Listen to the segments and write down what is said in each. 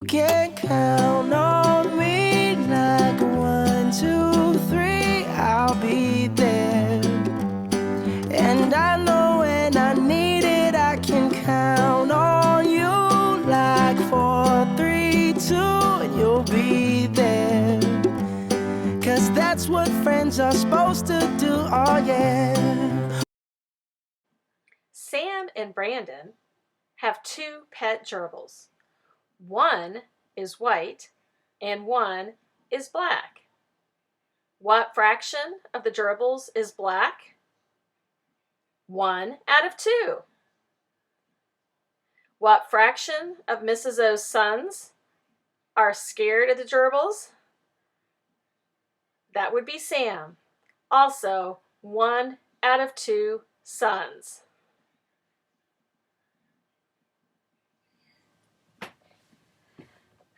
can count on me like 1, 2, 3, I'll be there. And I know when I need it, I can count on you like 4, 3, 2, and you'll be there. 'Cause that's what friends are supposed to do, oh yeah. Sam and Brandon have 2 pet gerbils. One is white and one is black. What fraction of the gerbils is black? 1 out of 2. What fraction of Mrs. O's sons are scared of the gerbils? That would be Sam. Also, 1 out of 2 sons.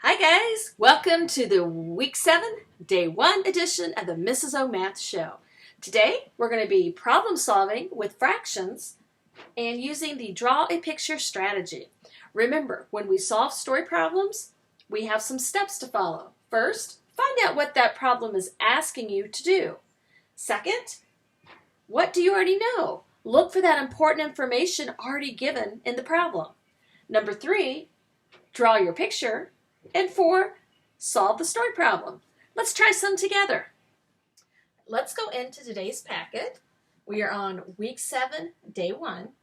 Hi guys, welcome to the week 7, day 1 edition of the Mrs. O Math Show. Today we're going to be problem solving with fractions and using the draw a picture strategy. Remember, when we solve story problems, we have some steps to follow. First, find out what that problem is asking you to do. Second, what do you already know? Look for that important information already given in the problem. Number 3, draw your picture. And 4, solve the story problem. Let's try some together. Let's go into today's packet. We are on week 7, day 1.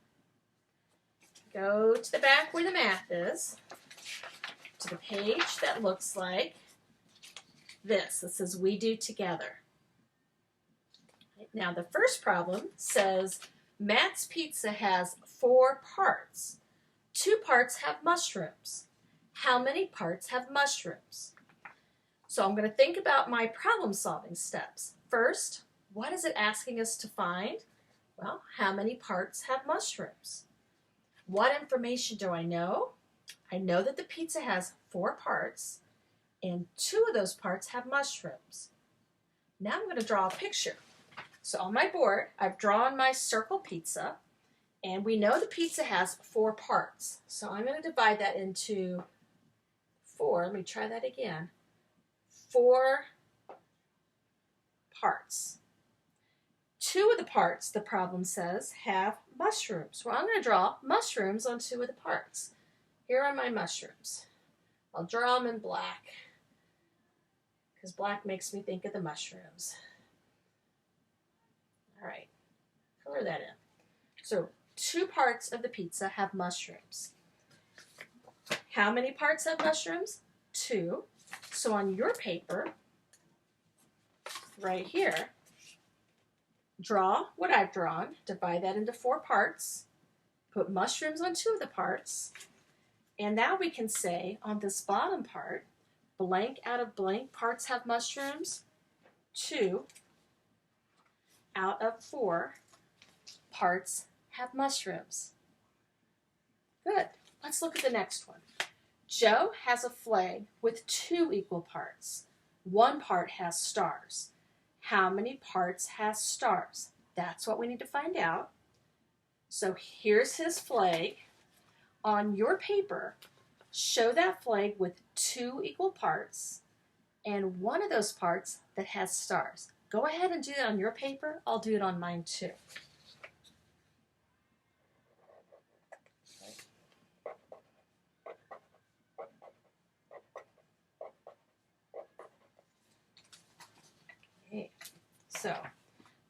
Go to the back where the math is, to the page that looks like this. It says we do together. Now the first problem says Matt's pizza has 4 parts. 2 parts have mushrooms. How many parts have mushrooms? So I'm going to think about my problem solving steps. First, what is it asking us to find? Well, how many parts have mushrooms? What information do I know? I know that the pizza has 4 parts and 2 of those parts have mushrooms. Now I'm going to draw a picture. So on my board, I've drawn my circle pizza, and we know the pizza has 4 parts. So I'm going to divide that into 4, let me try that again, 4 parts. 2 of the parts, the problem says, have mushrooms. Well, I'm going to draw mushrooms on 2 of the parts. Here are my mushrooms. I'll draw them in black, because black makes me think of the mushrooms. All right, color that in. So 2 parts of the pizza have mushrooms. How many parts have mushrooms? 2. So on your paper, right here, draw what I've drawn, divide that into 4 parts, put mushrooms on 2 of the parts, and now we can say on this bottom part, blank out of blank parts have mushrooms, 2 out of 4 parts have mushrooms. Good. Let's look at the next one. Joe has a flag with 2 equal parts. 1 part has stars. How many parts has stars? That's what we need to find out. So here's his flag. On your paper, show that flag with 2 equal parts and 1 of those parts that has stars. Go ahead and do that on your paper. I'll do it on mine too. So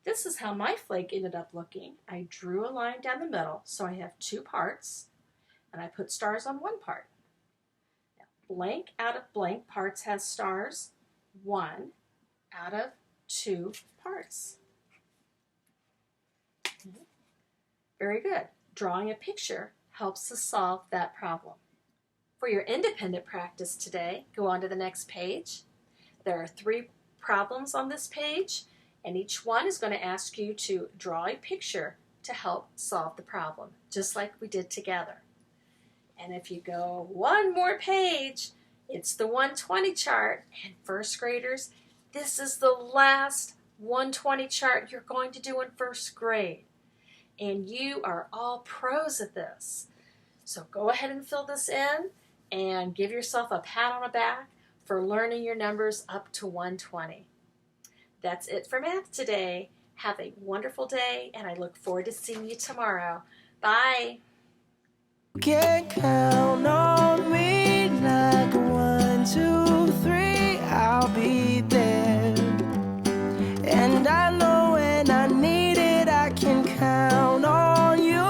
this is how my flag ended up looking. I drew a line down the middle, so I have 2 parts, and I put stars on 1 part. Now, blank out of blank parts has stars. 1 out of 2 parts. Very good. Drawing a picture helps us solve that problem. For your independent practice today, go on to the next page. There are 3 problems on this page, and each one is going to ask you to draw a picture to help solve the problem, just like we did together. And if you go 1 more page, it's the 120 chart. And first graders, this is the last 120 chart you're going to do in first grade. And you are all pros at this. So go ahead and fill this in and give yourself a pat on the back for learning your numbers up to 120. That's it for math today. Have a wonderful day, and I look forward to seeing you tomorrow. Bye. You can count on me like 1, 2, 3, I'll be there. And I know when I need it, I can count on you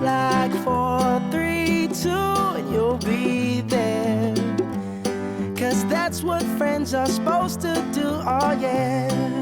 like 4, 3, 2, and you'll be there. 'Cause that's what friends are supposed to do, oh yeah.